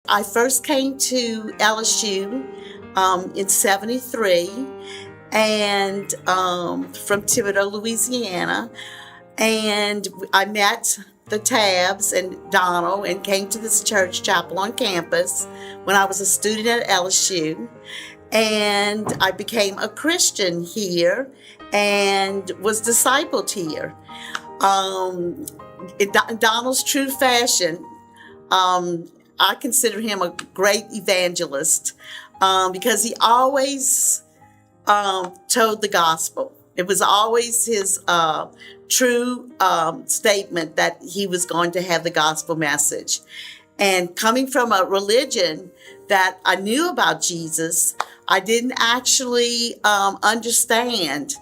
I first came to LSU in '73, and from Thibodaux, Louisiana, and I met the Tabs and Donald and came to this church chapel on campus when I was a student at LSU. And I became a Christian here and was discipled here. In Donald's true fashion, I consider him a great evangelist because he always told the gospel. It was always his true statement that he was going to have the gospel message. And coming from a religion that I knew about Jesus, I didn't actually understand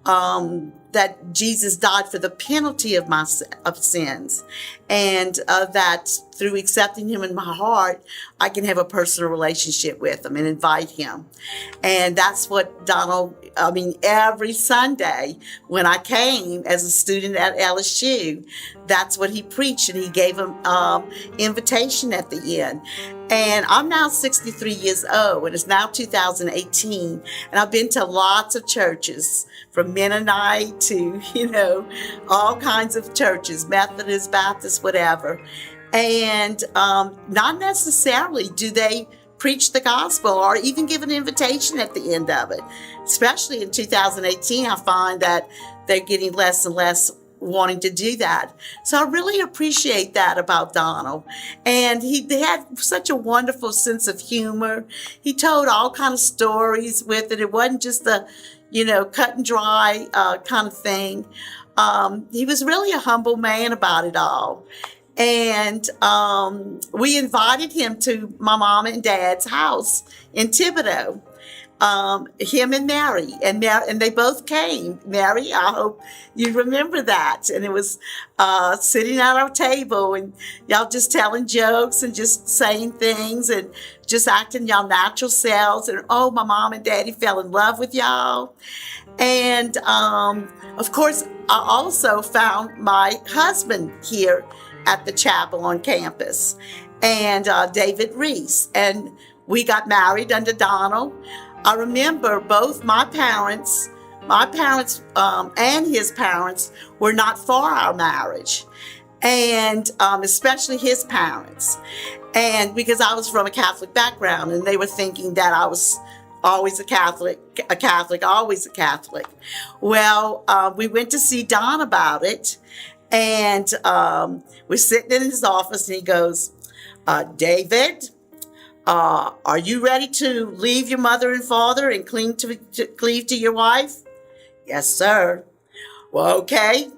that Jesus died for the penalty of my sins, and that through accepting him in my heart, I can have a personal relationship with him and invite him. And that's what every Sunday when I came as a student at LSU, that's what he preached, and he gave an invitation at the end. And I'm now 63 years old, and it's now 2018, and I've been to lots of churches, from Mennonite to, all kinds of churches, Methodist, Baptist, whatever. And not necessarily do they preach the gospel or even give an invitation at the end of it. Especially in 2018, I find that they're getting less and less wanting to do that. So I really appreciate that about Donald. And he had such a wonderful sense of humor. He told all kind of stories with it. It wasn't just a, cut and dry kind of thing. He was really a humble man about it all. And we invited him to my mom and dad's house in Thibodaux. Him and Mary, and they both came. Mary, I hope you remember that. And it was sitting at our table, and y'all just telling jokes and just saying things and just acting y'all natural selves. And my mom and daddy fell in love with y'all. And of course, I also found my husband here at the chapel on campus, and David Reece, and we got married under Donald. I remember both my parents and his parents were not for our marriage, and especially his parents. And because I was from a Catholic background, and they were thinking that I was always a Catholic, always a Catholic. Well, we went to see Don about it, and we're sitting in his office, and he goes, David, are you ready to leave your mother and father and cleave to your wife? Yes, sir. Well, okay.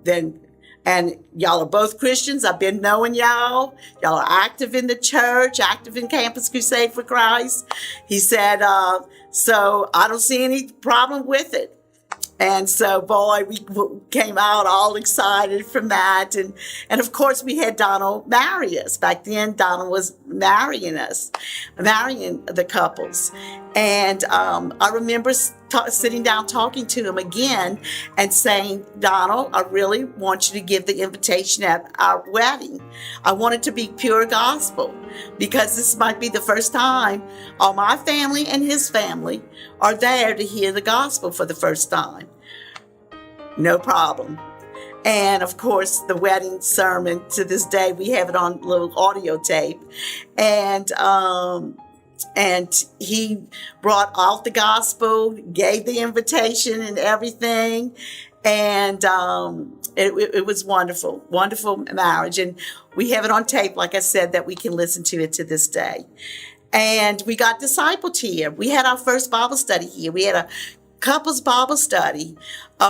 Then, and y'all are both Christians. I've been knowing y'all. Y'all are active in the church, active in Campus Crusade for Christ. He said, so I don't see any problem with it. And so, boy, we came out all excited from that. And of course, we had Donald marry us. Back then, Donald was marrying the couples. And I remember sitting down talking to him again and saying, Donald, I really want you to give the invitation at our wedding. I want it to be pure gospel, because this might be the first time all my family and his family are there to hear the gospel for the first time. No problem. And of course, the wedding sermon, to this day, we have it on a little audio tape. And he brought out the gospel, gave the invitation and everything. And it was wonderful, wonderful marriage. And we have it on tape, like I said, that we can listen to it to this day. And we got discipled here. We had our first Bible study here. We had a couples Bible study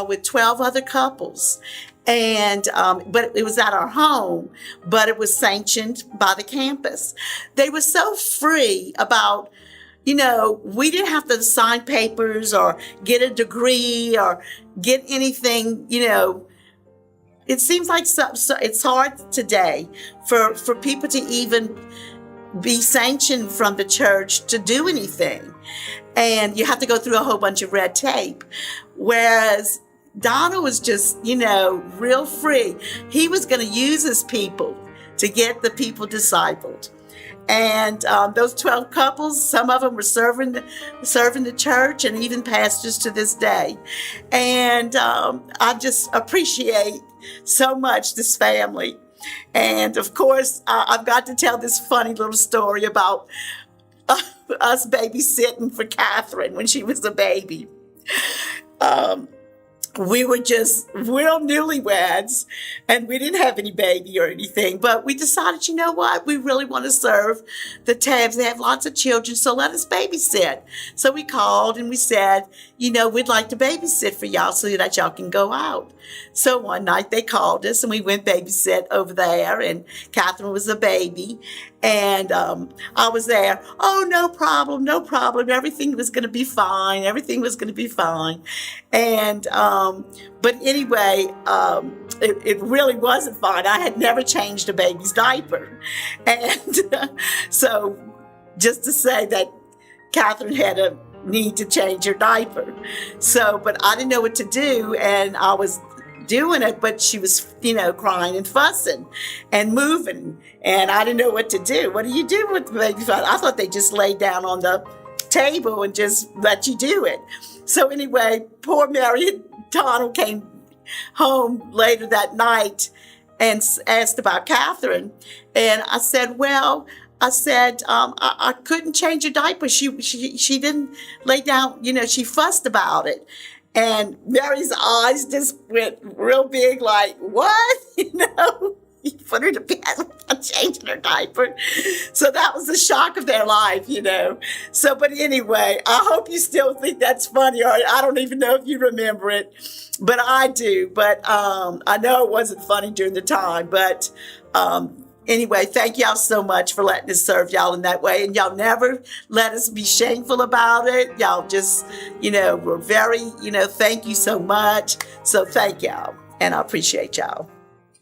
with 12 other couples. And but it was at our home, but it was sanctioned by the campus. They were so free about, we didn't have to sign papers or get a degree or get anything, It seems like so it's hard today for people to even be sanctioned from the church to do anything. And you have to go through a whole bunch of red tape. Whereas Donald was just, real free. He was going to use his people to get the people discipled. And those 12 couples, some of them were serving the church and even pastors to this day. And I just appreciate so much this family. And of course, I've got to tell this funny little story about us babysitting for Catherine when she was a baby. We were just real newlyweds and we didn't have any baby or anything, but we decided, you know what, we really want to serve the Tabs. They have lots of children, so let us babysit. So we called and we said, you know, we'd like to babysit for y'all so that y'all can go out. So one night they called us and we went babysit over there, and Catherine was a baby. And I was there. Oh, no problem, no problem. Everything was going to be fine. Everything was going to be fine. And but anyway, it really wasn't fine. I had never changed a baby's diaper, and so just to say that Catherine had a need to change her diaper. So, but I didn't know what to do, and I was doing it, but she was, you know, crying and fussing and moving, and I didn't know what to do. What do you do with the baby? I thought they just laid down on the table and just let you do it. So anyway, poor Mary Donald came home later that night and asked about Catherine, and I said, well, I couldn't change her diaper. She didn't lay down, you know, she fussed about it. And Mary's eyes just went real big, like, what? You know, you put her to bed without changing her diaper. So that was the shock of their life, you know. So, but anyway, I hope you still think that's funny, or I don't even know if you remember it, but I do. But I know it wasn't funny during the time, but anyway, thank y'all so much for letting us serve y'all in that way. And y'all never let us be shameful about it. Y'all just, you know, we're very, you know, thank you so much. So thank y'all. And I appreciate y'all.